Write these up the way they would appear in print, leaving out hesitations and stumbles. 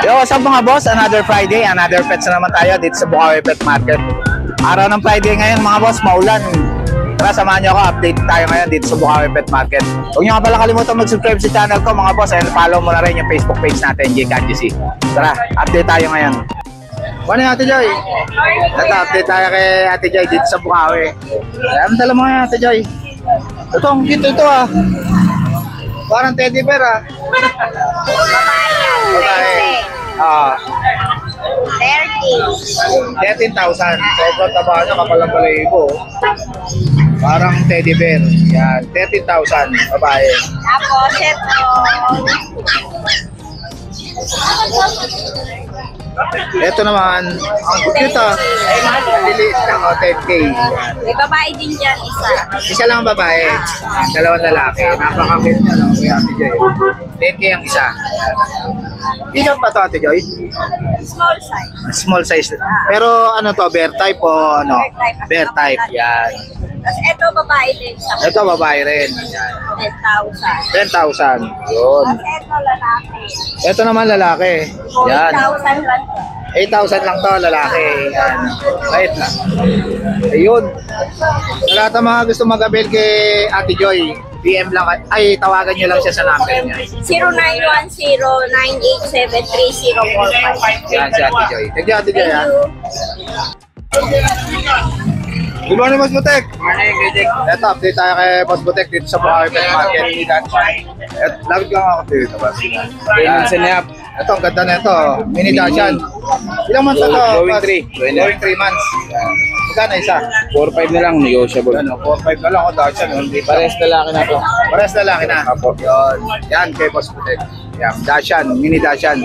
Yo, what's up mga boss? Another Friday, another pets na naman tayo dito sa Bukawi Pet Market. Araw ng Friday ngayon mga boss, maulan. Tara, samahan nyo ako, update tayo ngayon dito sa Bukawi Pet Market. Huwag nyo nga pala kalimutan mag-subscribe sa channel ko mga boss, and follow mo na rin yung Facebook page natin, JKGC. Tara, update tayo ngayon. Morning Ate Joy. Ito, update tayo kay Ate Joy dito sa Bukawi. Ayan, dala mo nga Ate Joy. Ito, ang cute ito ah. Parang teddy bear ah. Babae. 13,000. Sobrang taba niya, kapal ang balahibo. Parang teddy bear. Yan, 13,000. Babae. Tapos Ito naman, ang cute ah. Liliit lang, 10K. may babae din dyan, isa. Isa lang ang babae, dalawang lalaki. Napaka-cute niya lang, Kuya Ate Joy. 10K ang isa. Ilan pa to Ate Joy? Small size. Small size. Pero ano to, bear type o ano? Bear type, yan. Tapos ito, babae din. Ito babae rin. Yan. 10,000. 10,000. Yun. Tapos ito, lalaki. Ito naman lalaki. Yan. 8,000 lang. 8,000 lang to, lalaki. Yan. Right na. Ayun. Sa lahat ng mga gusto mag-avail kay Ate Joy, PM lang, ay tawagan nyo lang siya sa number niya. 0910-987-3045. Yan si Ate Joy. Thank you Ate Joy ha. Good morning Boss Butek. Morning, Gajek. Ito, update tayo kay Boss Butek dito sa Bukawi Pet Market. Lagi lang ako dito. Yan, sinayap. Ito, ang ganda na ito. Mini Dachshund. Ilang months na ito? Going 3. Going 3 months. Magkano isa? 4-5 na lang, negotiable. Ano, 4-5 na lang ako Dachshund. Pares lalaki na to. Pares na laki na. Yun. Yan kay Boss Butek. Yan, Dachshund, Mini Dachshund.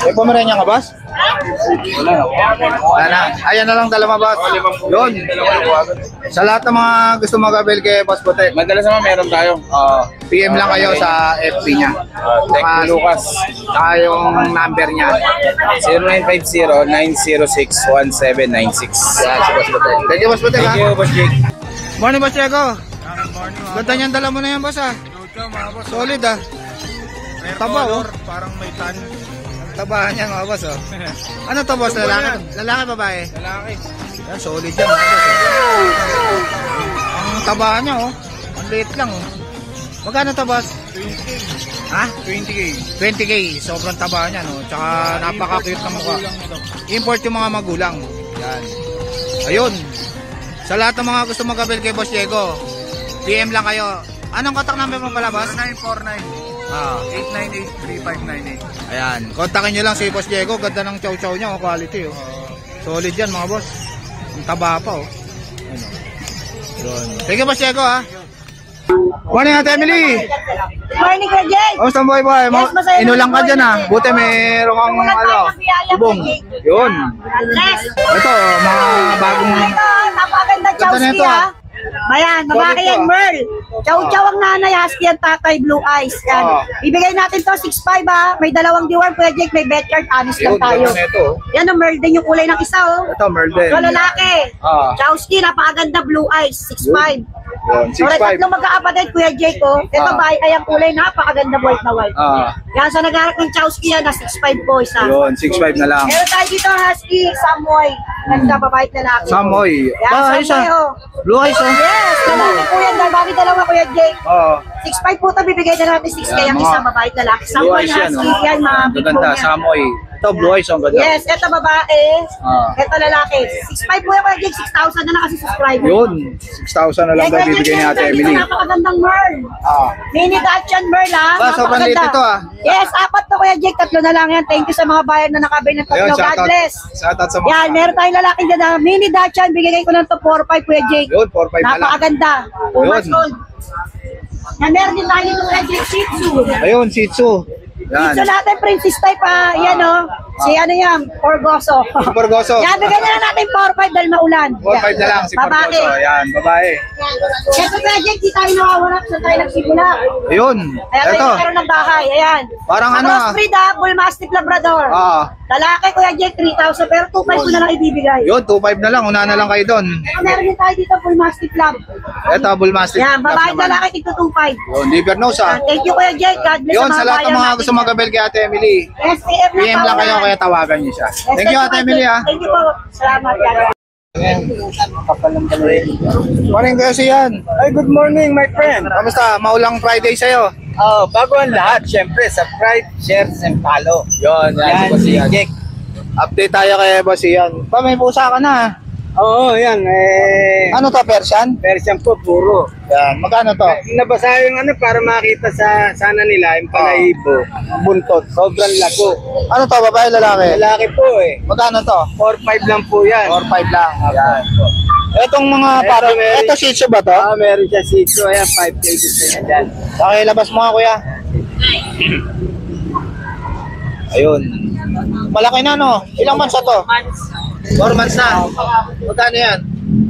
May Pomeranian ka, boss? Wala na. Wala na. Ayan na lang dalawa, boss. Yun. Sa lahat ng mga gusto mag-avail kay Boss Butek, Madalas naman meron tayo. PM lang kayo sa FB niya. Tech Lucas. Saka yung number niya. 0950-906-1796. Yan, si Boss Butek. Thank you, Boss Butek. Thank you, Boss Jake. Morning, Boss Diego. Ganda niyan, dala mo na yan, boss, ha? Solid, ha? Taba, oh. Parang may tan. Tabahan niya, mga boss, oh. Ano to, boss? Lalaki? Lalaki, babae? Lalaki. Yan, solid yan, mga boss, oh. Ang tabahan niya, oh. Ang liit lang, oh. Magkano to, boss? 20K. Ha? 20K. 20K. Sobrang taba niya, no? Tsaka napaka-cute ng mukha. Import yung mga magulang. Yan. Ayun. Sa lahat ng mga gusto mag-avail kay Boss Diego, PM lang kayo. Anong contact number mo pala, boss? 0949-898-3598. Ayan. Kontakin nyo lang si Boss Diego. Ganda ng chow-chow niya, oh. Quality, oh. Solid yan, mga boss. Ang taba pa, oh. Ano? Yun. Thank you, Boss Diego, ha? Morning, Ate Emily. Morning, Gajek. Oh, saan boy? Yes, masaya Inulang ka naman dyan, po, ha? Gajek. Buti mayroon kang, ibong. Yun. Yes. Ito, mga bagong... Ito, napakaganda Ganda Chowski, nito, ha? Ayan, babae Solid yan, to, Merl. Chow-chow ang nanay, husky ang tatay, blue eyes. Yan. Bibigay natin to 6'5", ha? May dalawang deworm, project, may bed card, honest lang Yun, tayo. ganda nito. Yan ang Merl din yung kulay ng isa, oh. Ito, Merlin. Ito, lalaki. Chowski, napakaganda, blue eyes, 6'5". Yun, Alright, 6'5". tatlong magkakapatid, Kuya Jake, oh. Ito ba, ay ang kulay, napakaganda, white na white. Yan, sa nagharap ng Chowski yan, na 6'5" po isa. Yun, 6'5 na lang. Meron tayo dito, husky, Samoy. Ganda, babae at lalaki. Samoy. Yan, Ayos, Samoy, oh. Blue eyes, oh. Yes, lalaki po yan, dalawa, dalawa, Kuya Jake. 6'5" po ito, bibigay na natin 6K ang mga isa, babae at lalaki. Blue Samoy, eyes yan, husky, oh. yan, mga big Ganda, bone yan. Samoy. Ito, blue eyes, ang ganda. Yes, ito babae. Ito lalaki. 6'5" po yan, Kuya Jake, 6,000 na na kasi subscriber. Yun, 6,000 na lang daw bibigay ni Ate Emily. Napakagandang Merl. Mini Dachshund Merl, ha? Ba, sobrang liit ito, ah. Yes, 4 to, Kuya Jake, 3 na lang yan. Thank you sa mga buyer na nakabay ng 3. Ayun, God bless. Shoutout sa mga. Yan, meron tayong lalaki dyan na Mini Dachshund. Bigay ko lang to 4-5, Kuya Jake. Yun, 4-5 na lang. Napakaganda. 2 months Yun. old. Yan, meron din tayo dito, Kuya Jake, Shih Tzu. Ayun, Shih Tzu. Yan. Shih Tzu natin, princess type, ha? Yan, oh. Si ano yan, Porgoso. Si Porgoso. Yan, bigyan na lang natin 4-5 dahil maulan. 4-5 na lang si Porgoso. Ayan, babae. Ito project, di tayo nakawala sa tayo nagsimula. Ayun. Kaya tayo Ito. nagkaroon ng bahay, ayan. Parang Sa ano, crossbreed ha, Bull Mastiff Labrador. Lalaki, Kuya Jake, 3,000, pero 2,500 ko na lang ibibigay. Yun, 2.5 na lang. Una na lang kayo doon. Meron din tayo dito, Bull Mastiff Lab. Ito, Bull Mastiff. Yan, babae naman. lalaki, tigto 2,500. Yun, liver nose ah. Thank you, Kuya Jake. God bless Yun, sa lahat ng mga bayan gusto natin. magabel kay Ate Emily. STF na PM lang kayo, paulan. kaya tawagan niyo siya. Yes, Thank you, Ate Emily ah. Thank you po. Salamat. Morning kayo siyan. Ay, good morning, my friend. Kamusta? Maulang Friday sa'yo. Oh, bago ang lahat, syempre, subscribe, share, and follow. Yun, yan. Yan, si Jack. Update tayo kay Boss Ian. Pa, may pusa ka na. Oo, yan. Ano to, Persian? Persian po, puro. Yan. Magkano to? Nabasa yung ano para makita sa sana nila, yung palahibo, buntot, sobrang lago. Ano to, babae, lalaki? Lalaki po eh. Magkano to? 4-5 lang po yan. 4-5 lang. Yan. Etong mga Eto, parang, meron- eto Shih Tzu ba to? Meron siya sitio, ayan, 5 kg na yan dyan. Okay, labas mo nga, kuya. Ayun. Malaki na, no? Ilang months na to? 4 months na. Magkano yan?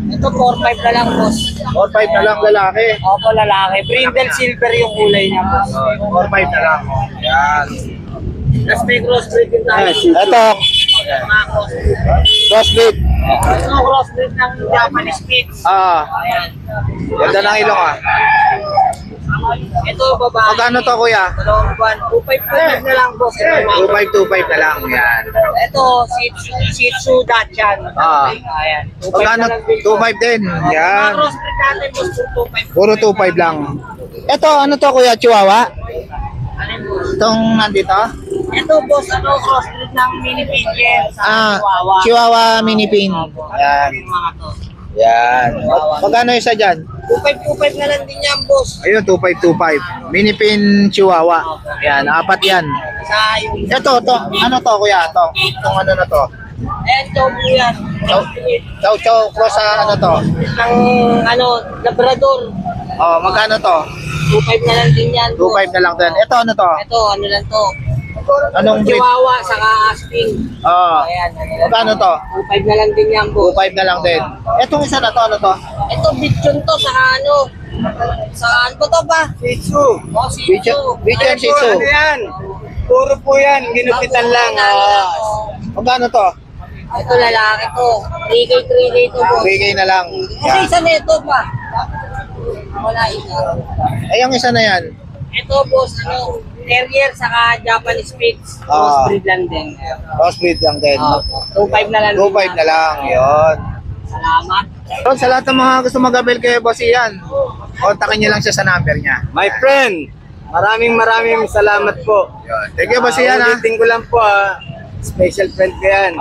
Ito, 4-5 na lang, boss. 4-5 na lang lalaki. Opo, lalaki. Brindle silver yung kulay niya, boss. 4-5 na lang. Yan. Tapos may crossbreed din tayo. Ito, crossbreed. Ito, crossbreed ng Japanese Spitz. Ayan. Ganda ng ilong ah. Ito, babae. Magkano to, kuya? Dalawang buwan. 2.5 na lang, boss. 2.5 na lang. Yan. Ito, Shih Tzu Dachshund. Ayan. 2.5 Magkano? na lang din. 2.5 din. Mga Yan. crossbreed natin, boss, 2.5. Puro 2.5 lang. Ito, ano to, kuya? Chihuahua? Ano yun, boss? Itong nandito? Ito, boss, crossbreed ng mini pigeon sa Chihuahua. Chihuahua mini pin. Yan. Yung mga to. Yan. Magkano isa dyan? 2.5 na lang din yan, boss. Ayun, 2.5. Mini pin Chihuahua. Yan, 4 yan. Sa yung... Ito, to. Ano to, kuya? Itong ano na to? Ito po yan. Chow chow cross sa ano to? Ng, Labrador. Oh, magkano to? 2.5 na lang din yan, boss. 2.5 na lang din. Ito, ano to? Ito, ano lang to. Anong breed? Chihuahua, saka Aspin. Oh. Ayan, ano lang. Magkano to? 2.5 na lang din yan, boss. 2.5 na lang din. Etong isa na to, ano to? Ito, bichon to, saka ano. Sa ano ba to ba? Shih Tzu. Oh, Shih Tzu. Bichon Shih Tzu. Ano yan? Puro po yan, ginupitan lang. Magkano to? Ito lalaki to. 3K to, boss. 3K na lang. Kasi Yan. isa na ito pa. Wala isa. Ay, yung isa na yan. Ito, boss, Terrier saka Japanese Spitz. Ah. Crossbreed lang din. Crossbreed lang din. 2.5 na lang. 2.5 na lang. Yun. Salamat. Yun, sa lahat ng mga gusto mag-avail kay Boss Ian, kontakin niyo lang siya sa number niya. My friend, maraming salamat po. Yun. Thank you, Boss Ian, ha. Ulitin ko lang po, Special friend ko yan.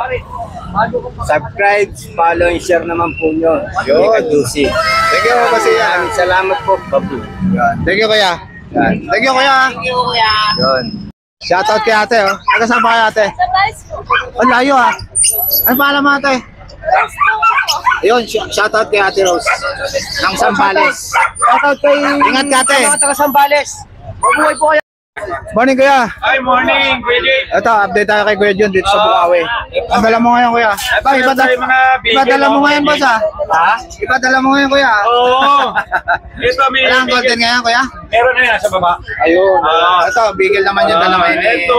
Subscribe, follow, and share naman po nyo. Yun. Kadusi. Thank you, Boss Ian. Maraming salamat po, Babu. Yun. Thank you, kuya. Yun. Thank you, kuya. Thank you, kuya. Yun. Shoutout kay ate, oh. Taga saan ba kayo, ate? Ang layo, ha. Ano paalam mo, ate? Ayun, shoutout kay Ate Rose ng Sambales. Shoutout kay... Ingat ka, ate. Mga taga Sambales. Mabuhay po kayo. Morning, kuya. Hi, morning, Kuya Jake. Ito, update tayo kay Kuya Jun dito sa Bukawi. Ang dala mo ngayon, kuya. Ba, ipadala mo ngayon, boss, ha? Ha? Ipadala mo ngayon, kuya. Oo. Ito, may... Wala ang golden ngayon, kuya? Meron na yan sa baba. Ayun. Ito, bigel naman yung dala ngayon. Ito,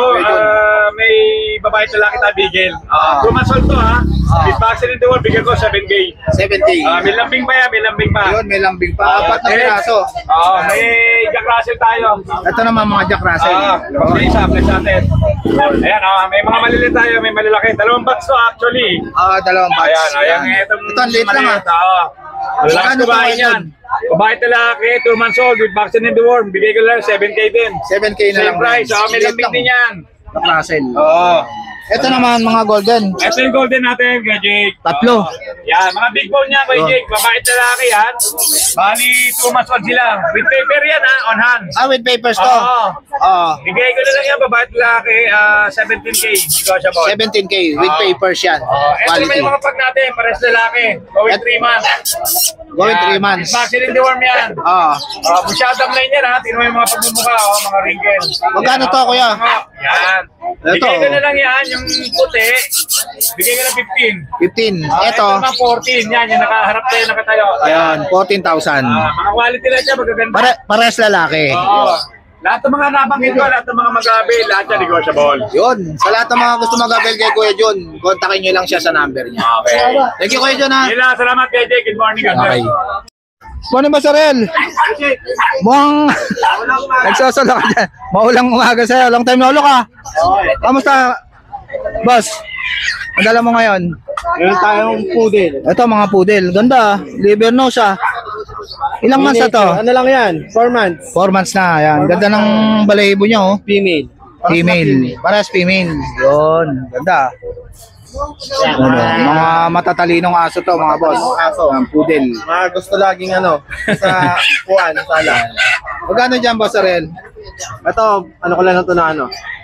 may babae at lalaki tayo bigel. 2 months old to, ha? With vaccine in the world, bigyan ko 7K. 70. May lambing pa yan, may lambing pa. Ayun, may lambing pa. 4 na piraso. May Jack Russell tayo. Ito naman mga Jack Russell. Flex natin. Ayan, may mga maliliit tayo, may malalaki. 2 batch to actually. Dalawang batch. Ayan, itong Ito, ang liit lang, ha? Lalaki Magkano babae to, yan. Babae at lalaki, 2 months old with vaccine in the worm. Bigay ko lang 7K din. 7K na lang. Same price. May Liit lambing lang. din yan. Jack Russell. Oo. Ito naman mga golden. Ito yung golden natin, Kuya Jake. 3. Yan, mga big bone niya, Kuya Jake. Babae at lalaki yan. Bali, 2 months old sila. With paper yan, on hand. With papers to. Oo. Bigay ko na lang yan, babae at lalaki, 17K. Negotiable. 17K with papers yan. Ito naman yung mga pag natin, pares lalaki. Going 3 months. Going 3 months. Vaccine in the worm yan. Busyadam line yan, ha. Tingnan mo yung mga pagmumukha, mga wrinkles. Magkano to, kuya? Yan. Ito. Bigay ko na lang yan, yung puti. Bigay ko na 15. 15. Ito Ito, naman 14. Yan, yung nakaharap tayo, nakatayo. ayan, 14,000. Mga quality lang siya, magaganda. Pares lalaki. Oo. Lahat ng mga nabanggit ko, lahat ng mga magabi, lahat yan negotiable. Yun, sa lahat ng mga gusto mag-avail kay Kuya John, kontakin nyo lang siya sa number niya. Okay. Thank you, Kuya John, ha? Yun lang, salamat kay Jake. Good morning. God bless. Okay. Morning, Basarel. Mukhang nagsasala ka dyan. Maulang umaga sa'yo. Long time nolo ka. Kamusta, boss? Ang dala mo ngayon? Meron tayong poodle. Ito, mga poodle. Ganda. Liver nose, ah. Ilang months na to? Ano lang yan? 4 months. 4 months na. Yan. Ganda ng balahibo niya, oh. Female. Female. Parehas female. Yun. Ganda. Ano, mga matatalinong aso to, mga boss. Aso. Ang poodle. Mga gusto laging sa kuwan, sala. Magkano dyan, Boss Arel? Ito, ano ko lang ito na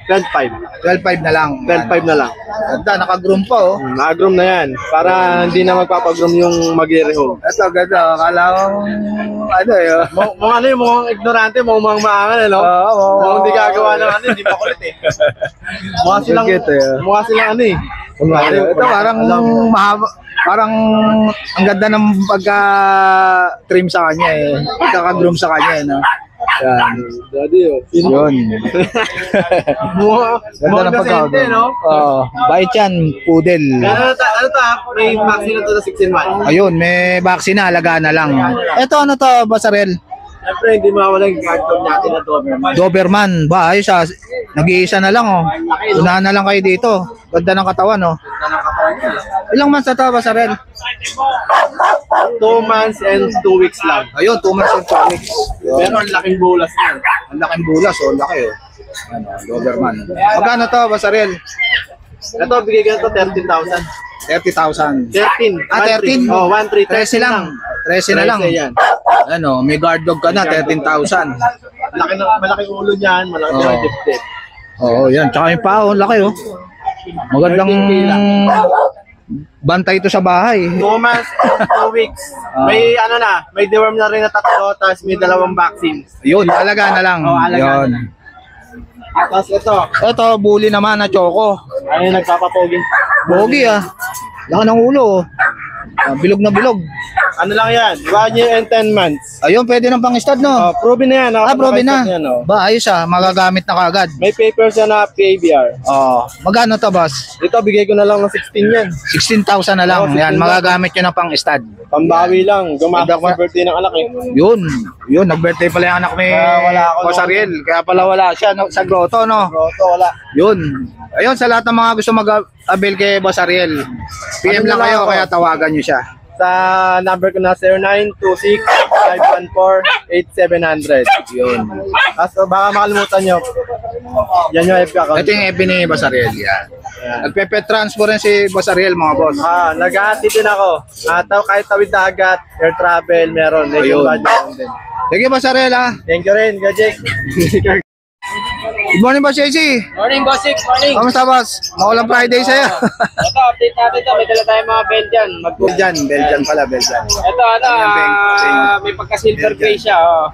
12.5. 12.5 na lang. 12.5 na lang. Ganda, naka-groom pa, oh. Nag-groom na yan. Para hindi na magpapagroom yung mag-i-rehome. Ito, ganda. Akala ko, ano eh. Mukhang ignorante, mukhang maangan, Oo. Mukhang hindi gagawa ng hindi pa kulit eh. Mukha silang Ito, parang mahaba. Parang ang ganda ng pagka-trim sa kanya eh. Pagka-groom sa kanya eh, no? Yan. Daddy, Yun. Ganda ng Mukhang pagka-groom. no? Oo. Bait yan, poodle. Ano may vaccine na to na 16 months. Ayun, may vaccine na, alagaan na lang. Ito, ano to, Basarel? Siyempre, hindi mawala yung guard natin na Doberman. Doberman. Ba, ayos ah. Nag-iisa na lang, oh. Unahan na lang kayo dito. Ganda ng katawan, oh. Ilang months na to, Basarel? 2 months and 2 weeks lang. Ayun, 2 months and 2 weeks. Pero ang laking bulas niya. Ang laking bulas, oh. Laki, oh. Ano, Doberman. Magkano to, Basarel? Ito, bigay ka ito 13,000. 30,000. 13. Ah, 13? Oh, 1,3. 13 lang. 13 na lang. 13 yan. Ano, may guard dog ka na, 13,000. Malaking ulo niyan, malaki Oo. ang diptip. Oo, yan. Tsaka yung pao, laki, oh. Magandang bantay ito sa bahay. 2 months and 2 weeks. May may deworm na rin na 3, tapos may 2 vaccines. Yun, alaga na lang. Oo, alaga Yun. na. Tapos ito, Ito, bully naman na choco. ayun nagpapapogi. Bogi, ah. Laki ng ulo, oh. Ah, bilog na bilog. Ano lang yan, 1 year and 10 months. Ayun, pwede ng pang-stud, no? Oh, proven na yan. Proven na. Yan, Ba, ayos ah. Magagamit na kagad. May papers na PABR. Oh, magkano to, boss? Ito, bigay ko na lang ng 16 yan. 16,000 na lang. Oo, 16 Yan, lang. magagamit yun na pang-stud. Pambawi lang. Gumasa Ganda sa birthday ng anak eh. Yun, nag-birthday pala yung anak ni Wala ako Boss Ariel. Kaya pala wala siya no, sa grotto, no? Roto, wala. Yun. Ayun, sa lahat ng mga gusto mag-avail kay Boss Ariel, PM Ano lang na kayo, ako? kaya tawagan nyo siya. Sa number ko na 0926-514-8700. Yun. Tapos baka makalimutan nyo. Yan yung FB account. Ito yung FB ni Boss Ariel, yan. Nagpe-pet transfer rin si Boss Ariel, mga boss. Nag-aati din ako. Kahit tawid dagat, air travel, meron. Ayun. Meron din. Sige, Boss Ariel, ha? Thank you rin, Gajek. Good morning, Boss JC. Morning, Bossik. Morning. Kamusta, Boss? Maulang Friday sa'yo. Ito, update natin ito. May dala tayong mga Belgian. Belgian pala, Belgian. Ito, may pagka-silver gray siya. Oh.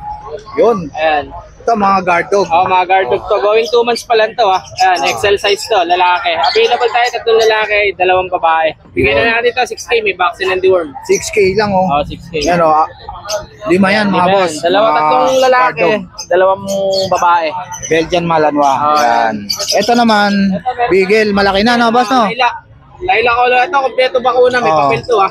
Yun. Ayan. Ito, mga guard dog. Mga guard dog to. Going 2 months pa lang to. Ayan, XL size to. Lalaki. Available tayo, 3 lalaki, 2 babae. Bigyan na natin ito, 6K. May vaccine and deworm. 6K lang, oh. 6K. Yan, oh. 5 yan, mga boss. Dalawa, Mga 3 lalaki, guard dog. 2 babae. Belgian Malanois. Yan. Ito naman, Beagle. Malaki na, no, boss, no? Laila ko lang ito. Kompleto bakuna. May papel to,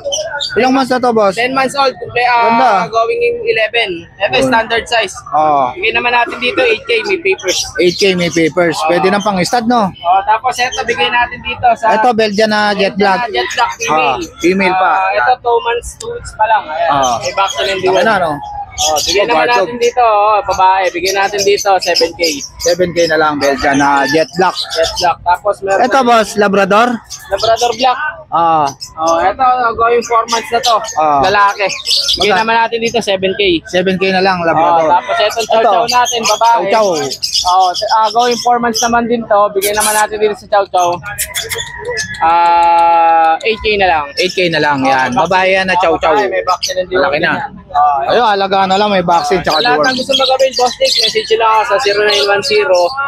Ilang months na to, boss? 10 months old. Ganda. Going in 11. Ito, standard size. Oh, Bigyan naman natin dito 8K, may papers. 8K may papers. Pwede nang pang-stud, no? Tapos ito, bigay natin dito sa... Ito, Belgian na jet black. Jet black, female. Female pa. Ito, 2 months, 2 weeks pa lang. Ayan, may vaccine and Ano deworm. na, no? Bigyan naman guard dog. natin dito, babae. Bigyan natin dito, 7K. 7K na lang, Belgian na jet black. Jet black. Tapos meron Ito, boss, Labrador. Labrador black. Ito, going 4 months na to. Lalaki. Bigyan naman natin dito, 7K. 7K na lang, Labrador. Tapos itong chow-chow natin, babae. Chow-chow. Going 4 months naman din to. Bigyan naman natin dito sa chow-chow. 8K na lang. 8K na lang, yan. Babae yan na chow chow. May vaccine ng Malaki na. Ayun, alagaan na lang, may vaccine tsaka Lahat deworm. ng gusto mag-avail, Boss Nick, message nyo lang ako sa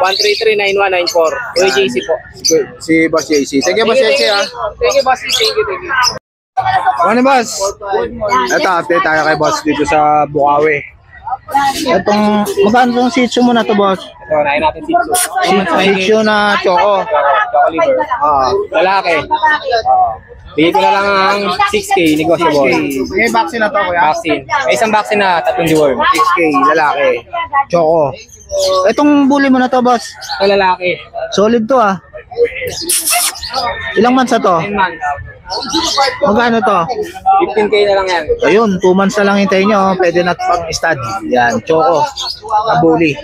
0910-133-9194. Uy, JC po. Si Boss JC. Sige, Boss JC, ha. Thank you, Boss Nick. Thank you. Ano, Boss? Ito, update tayo kay Boss dito sa Bukawi. Itong, magkano itong Shih Tzu mo na to, Boss? Ito, nahin natin si Tzu. Shih Tzu na choco. Choco liver. Lalaki. Bigay ko na lang ang 6K, negotiable. May vaccine na to, kuya? Vaccine. May isang vaccine na 3 deworm. 6K, lalaki. Choco. Itong bully mo na to, Boss. Ito lalaki. Solid to, ah. Ilang months na to? 10 months. Magkano to? 15K na lang yan. Ayun, 2 months na lang hintayin nyo. Pwede na pang-stud. Yan, choco. Na bully.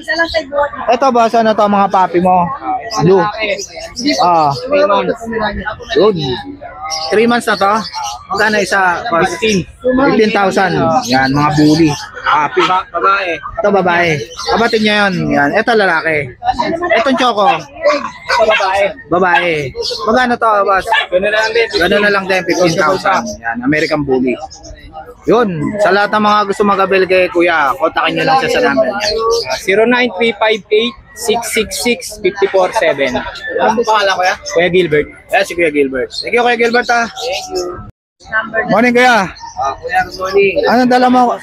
Ito, Boss, ano to mga papi mo? Blue. Ah, 3 months. yun. 3 months na to? Magkano isa? 15,000. Yan, mga bully. Papi. Babae. Ito, babae. Kabatid niya yun. Yan. Ito, lalaki. Itong choco. Ito babae. Babae. Magkano to, Boss? Gano'n na lang din. Gano'n na lang din, 15,000. Yan, American Bully. Yun, sa lahat ng mga gusto mag-avail kay Kuya, kontakin nyo lang siya sa number niya. 09358-666-547. Ano pangalan, Kuya? Kuya Gilbert. Si Kuya Gilbert. Thank you, Kuya Gilbert, ha. Morning, Kuya. Kuya, good morning. Anong dala mo?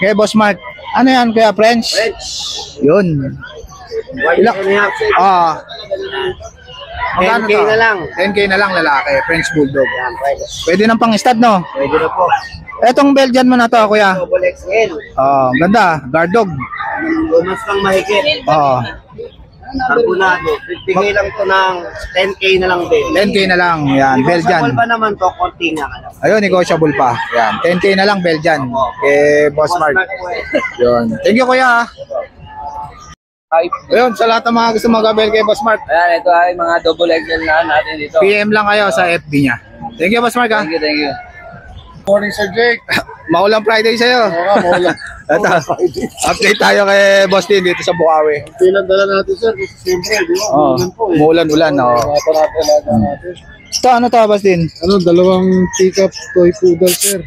Kay Boss Mark. Ano yan, Kuya? French? Yun. Ilang? Magkano 10K to? na lang. 10K na lang, lalaki. French Bulldog. Pwede nang pang-stud, no? Pwede na po. Etong Belgian mo na to, Kuya. Double XL. Ganda. Guard dog. Mas lang mahigit. Carbonado. Bigay lang to ng 10K na lang din. 10K na lang. Yan, Belgian. Negotiable pa naman to, konti nga ka lang. Ayun, negotiable pa. Yan, 10K na lang Belgian. Kay Boss Mark. Yun. Thank you, Kuya. Ayun, sa lahat ng mga gusto mag-avail kay Boss Mark, Ayan, ito ay mga double XL na natin dito. PM lang kayo sa FB niya. Thank you, Boss Mark, ha. Thank you. Morning, Sir Jake. Maulang Friday sa'yo. Maulang. Ito, update tayo kay Boss Tin dito sa Bukawi. Pinandala natin, sir. Kasi siyempre, di ba? Oh, umulan-ulan, no. Natin. Ito, ano to, Boss Tin? Ano, dalawang pick-up toy poodle, sir.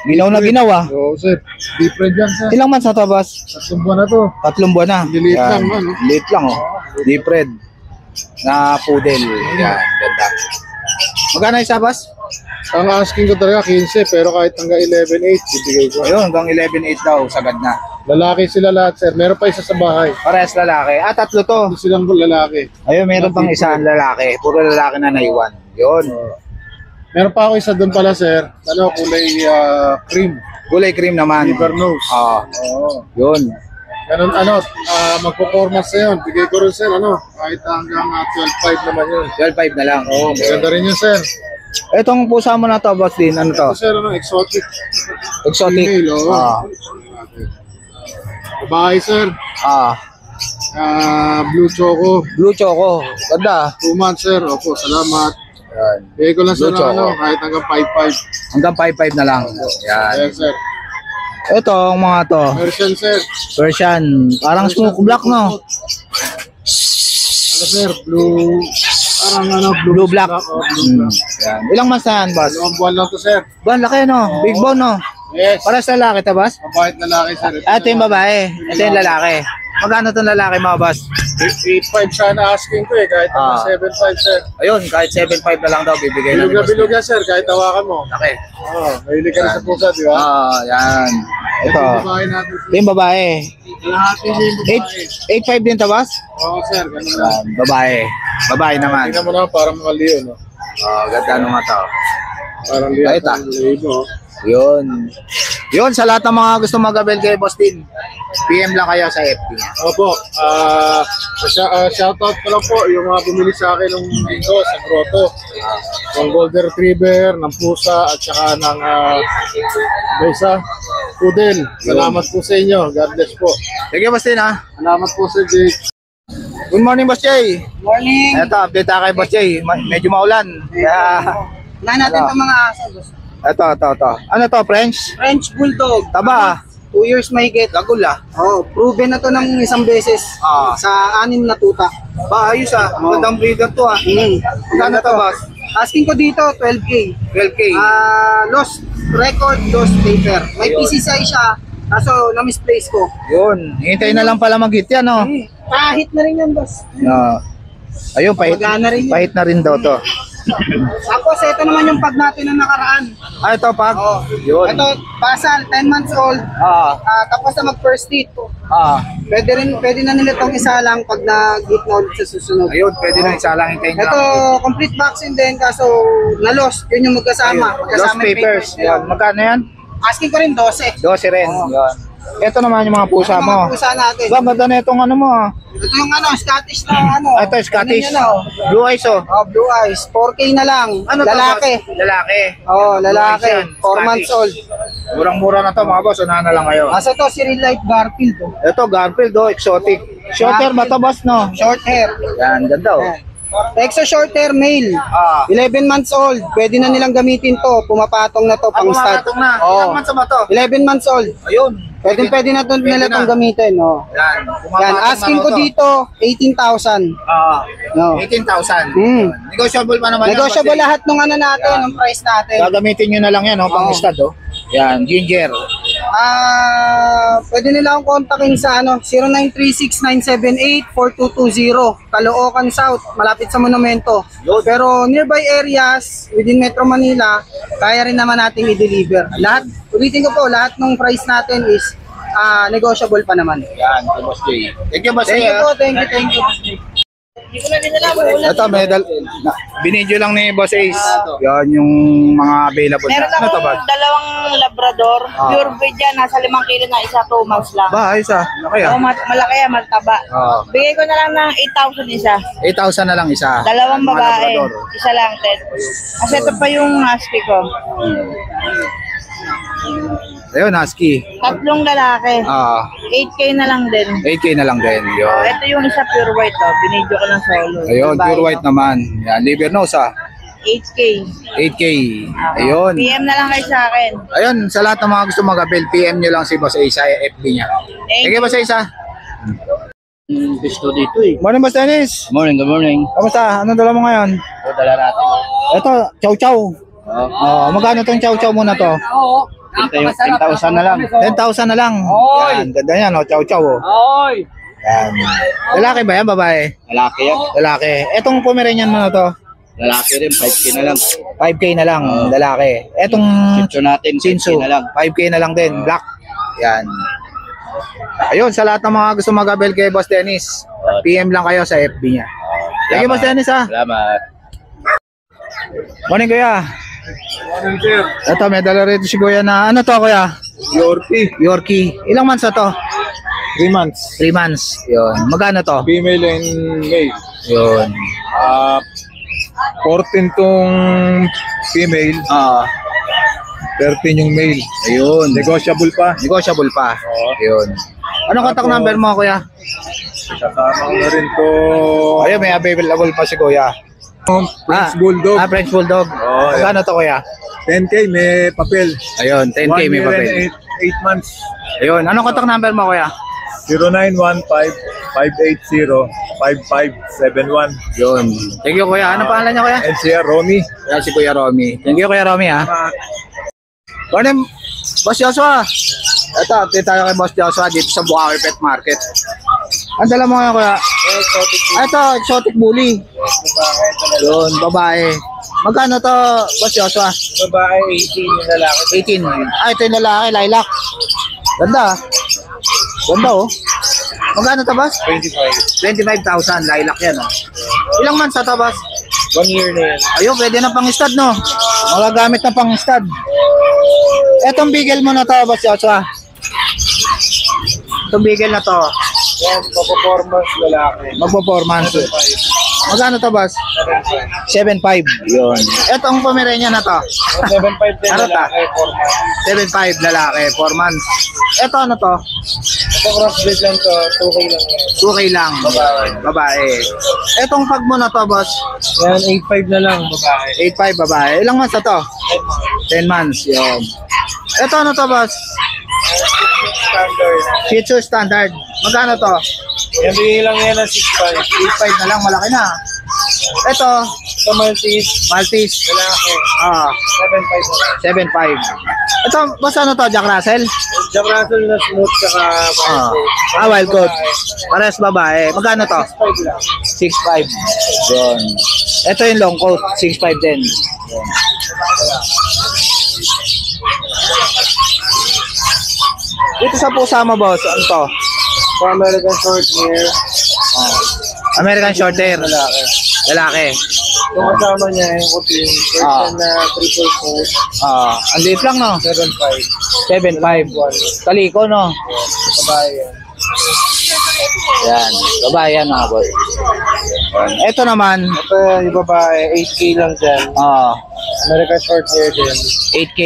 Ginaw na ginawa. Oo, sir. Different yan, sir. Ilang months na to, Boss? 3 buwan na to. 3 buwan na. Liit Yan. lang, ano? Liit lang, oh. Deep red. Na poodle. Yan, ganda. Magkano isa, Boss? Ang asking ko talaga 15, pero kahit hanggang 11.8, bibigay ko. Ayun, hanggang 11.8 daw, sagad na. Lalaki sila lahat, sir. Meron pa isa sa bahay. Parehas lalaki. Tatlo to. Hindi silang lalaki. Ayun, meron pang isang lalaki. Puro lalaki na naiwan. Yun. Meron pa ako isa doon pala, sir. Ano, kulay cream. Kulay cream naman. Liver nose. Oo. Yun. Ganun, magpo-formas na yun. Bigay ko rin, sir, kahit hanggang 12.5 naman yun. 12.5 na lang. Oo, maganda rin yun, sir. Etong pusa mo na to, Boss Din. Ano to? Ito, sir, exotic. Exotic. Female, oo. Babae, sir. Blue choco. Blue choco. Ganda. 2 months, sir. Opo, salamat. Yan. Bigay ko lang, sir, Blue choco. kahit hanggang 5.5. Hanggang 5.5 na lang. Yan. Ayan, sir. Ito, ang mga to. Persian, sir. Persian. Parang smoke black, no? Ano, sir? Blue... Parang Blue black. Oh, blue black. Yan. Ilang months na yan, Boss? 2 buwan lang to, sir. Ban, laki, no? Big bone, no? Yes. Para sa lalaki to, Boss? Mabait lalaki, sir. Ito yung babae. Ito yung lalaki. Magkano itong lalaki, mga Boss? 8.5 siya na asking ko kahit hanggang 7.5, sir. Ayun, kahit 7.5 na lang daw bibigay na ni Bilog na Boss. bilog yan, sir, kahit tawakan mo. Laki. Oo, mahilig ka na sa pusa, di ba? Yan. Ito. Yung babae natin. Ito yung babae. Lahati niya yung babae. 8.5 din to, Boss? Oo, sir, ganun lang. Babae. Babae naman. Tingnan mo na, parang mga leo, no? Ganda nung mga tao. Parang leo. Ay, ta. Leo, Yun. Yun, sa lahat ng mga gusto mag-avail kay Boss Tin, PM lang kayo sa FB niya. Opo, shoutout ko lang po yung mga bumili sa akin ng linggo sa grotto. Ng golden retriever, ng pusa, at saka ng isa, poodle. Salamat po sa inyo. God bless po. Sige, Boss Tin, ha? Salamat po, Sir Jake. Good morning, Boss Jay. Morning. Ito, update tayo kay Boss Jay. Medyo maulan. Kaya, Unahin natin Ano? itong mga aso. boss. ito. Ano to, French? French Bulldog. Taba. 2 years mahigit. Gagol, ah. Oh, proven na to ng isang beses. Sa 6 na tuta. Ba, ayos, ah. Magandang breeder to, ah. Magkano to, Boss? Asking ko dito, 12K. 12K. Lost record, lost paper. May PCCI siya, kaso na-misplace ko. Yun. Hintayin na lang pala mag-hit yan, no? Kahit na rin yan, boss. Ayun, pahit, Magana rin yun. pahit na rin daw to. Tapos, ito naman yung pag natin na nakaraan. Ito, pag. Oh. Yun. Ito, basal, 10 months old. Tapos na mag-first hit. Pwede na nila itong isa lang pag nag-hit na ulit sa susunod. Ayun, pwede na isa lang hintayin Ito, complete vaccine din, kaso na-lost. Yun yung magkasama. Lost Magkasama yung papers. nila. Yan. Magkano yan? Asking ko rin 12. 12 rin. Yan. Ito naman yung mga pusa Ito mo. mga pusa natin. Ba, ganda na itong ano mo. Ito yung Scottish na ano. Ito, Scottish. Ano yun, oh. Blue eyes, oh. Blue eyes. 4K na lang. Ano to, lalaki. boss? Lalaki. Lalaki. Blue eyes yan. 4 months old. Murang-mura na to, mga boss. Unahan na lang kayo. Asa to, si Real Life Garfield. Oh. Ito, Garfield, oh. Exotic. Short hair ba to, boss, no? Short hair. Yan, ganda, oh. Exo short hair male. 11 months old. Pwede na nilang gamitin to. Pumapatong na to pang start. Pumatong na. Oo. Ilang months ba to? 11 months old. Ayun. Pwede na to nila na. tong gamitin. Oh. Yan. Yan, asking ko dito, 18,000. No. 18,000. Negotiable pa naman. Negotiable lahat ng ano natin, ng price natin. Gagamitin nyo na lang yan, oh, pang stud, oh. Yan, ginger. Pwede nila akong kontakin sa 0936-978-4220 Caloocan South, malapit sa Monumento. Pero nearby areas within Metro Manila, kaya rin naman nating i-deliver. Lahat, ulitin ko po, lahat ng price natin is negotiable pa naman. Yan, Boss J. Thank you, Boss J. Thank you po, thank you. Ito, binidyo lang ni Boss Ace. Yan yung mga available. Meron Ano to, akong Boss? dalawang Labrador. Pure breed yan. Nasa 5 kilo na isa, 2 months lang. Ba, ayos ah. Laki ah. Malaki yan, mataba. Bigay ko na lang ng 8,000 isa. 8,000 na lang isa. Dalawang Mga babae. Labrador. Isa lang, 10. Kasi ito pa yung husky ko. Ayun, husky. 3 lalaki. 8K na lang din. 8K na lang din. Yun. Ito yung isa pure white, oh. Binidyo ko ng solo. Ayun, Babae, pure white oh. naman. Yan, liver nose ah. 8K. 8K. Ayun. PM na lang kayo sa akin. Ayun, sa lahat ng mga gusto mag-avail, PM nyo lang si Boss Ace sa FB niya. Thank Sige, you. Boss Ace ah. Gusto dito eh. Morning, Boss Dennis. Good morning. Kamusta? Anong dala mo ngayon? Ito, dala natin. Ito, chow chow. Magkano tong chow chow muna to? 10,000 na lang. 10,000 na lang. Yan, ganda yan, oh, chow chow. Oh. Oy! Yan. Lalaki ba yan, babae? Lalaki yan. Lalaki. Etong Pomeranian mo na to? Lalaki rin, 5K na lang. 5K na lang, lalaki. Etong Sitso natin, 5K Shinsu, na lang. 5K na lang din, black. Yan. Ayun, sa lahat ng mga gusto mag-avail kay Boss Dennis, PM lang kayo sa FB niya. Thank you, Boss Dennis, ha. Salamat. Morning, Kuya. Morning, sir. Ito, may dala rito si Kuya na, ano to, Kuya? Yorkie. Yorkie. Ilang months na to? 3 months. 3 months. Yun. Magkano to? Female and male. Yun. 14 tong female, 13 yung male. Ayun. Negotiable pa. Negotiable pa. Yun. Anong contact number mo, Kuya? Kasama ko na rin to. Ayun, may available pa si Kuya. French Bulldog. French Bulldog. Magkano to, Kuya? 10K, may papel. Ayun, 10K may papel. 8 months. Ayun, anong contact number mo, Kuya? 0915-580-5571. Yun. Thank you, Kuya. Ano pangalan niya, Kuya? NCR Romy. Yan si Kuya Romy. Thank you, Kuya Romy, ha. Morning, Boss Joshua. Ito, update tayo kay Boss Joshua dito sa Bukawi Pet Market. Ang dala mo ngayon, Kuya? Ito, exotic bully. Yun, babae. Magkano to, Boss Joshua? Babae, 18 yung lalaki. 18. Ito yung lalaki, lilac. Ganda, Ganda, oh. Magkano to, Boss? 25,000, lilac yan, oh. Ilang months na to, Boss? 1 year na yan. Ayun, pwede na pang stud, no? Magagamit na pang stud. Etong bigel mo na to, Boss Joshua. Itong bigel na to. Yan, performance lalaki. Magpo-performance. Magkano to, Boss? 7.5. Yun. Etong Pomeranian na to. 7.5 din Ano ta? lalaki, 4 months. 7.5 lalaki, 4 months. Ito ano to? Ito crossbreed lang to, 2K lang yan. 2K lang. Babae. Etong pag mo na to, Boss? Yan, 8.5 na lang, babae. 8.5 babae. Ilang months na to? 10 months. Yun. Ito ano to, Boss? Standard. Shih Tzu standard. Magkano to? Yan, bigay lang yan ng 6.5. 8.5 na lang, malaki na. Ito, Ito Maltese. Maltese. Lalaki. Ah, 7.5. 7.5. Ito, boss, ano to? Jack Russell? Jack Russell na smooth tsaka Wild coat. Parehas babae. Magkano to? 5 lang. 6.5. Yun. Ito yung long coat. 6.5 din. Yun. Dito sa pusa mo, boss, ano to? So, American short hair. American Shorthair. Lalaki. Lalaki. Yung kasama niya yung kuting. Person na triple coat. Ang liit lang, no? 7.5. 7.5. Kaliko, no? Babae yan. Yan. Babae yan, mga boss. Ito naman, Ito yung babae, 8K lang dyan. American short hair din. 8K.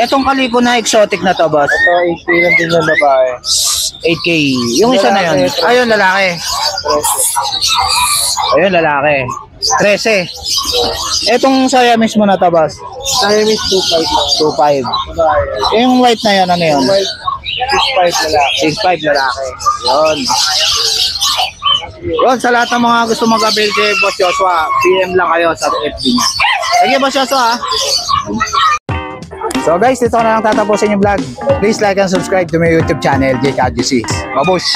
Etong kaliko na exotic na to, boss. Ito, 8K lang din yung babae. 8K. Yung isa na yun. Ayun, lalaki. Ayun, lalaki. 13. Etong Siamese mo na to, boss. Siamese 2.5 lang. 2.5. Babae. Yung white na yun, ano yun? White, 6.5 lalaki. 6.5 lalaki. Yun. Yun, sa lahat ng mga gusto mag-avail kay Boss Joshua, PM lang kayo sa FB niya. Sige, Boss Joshua. So guys, dito ko na lang tatapusin yung vlog. Please like and subscribe to my YouTube channel, JKG6. Babush!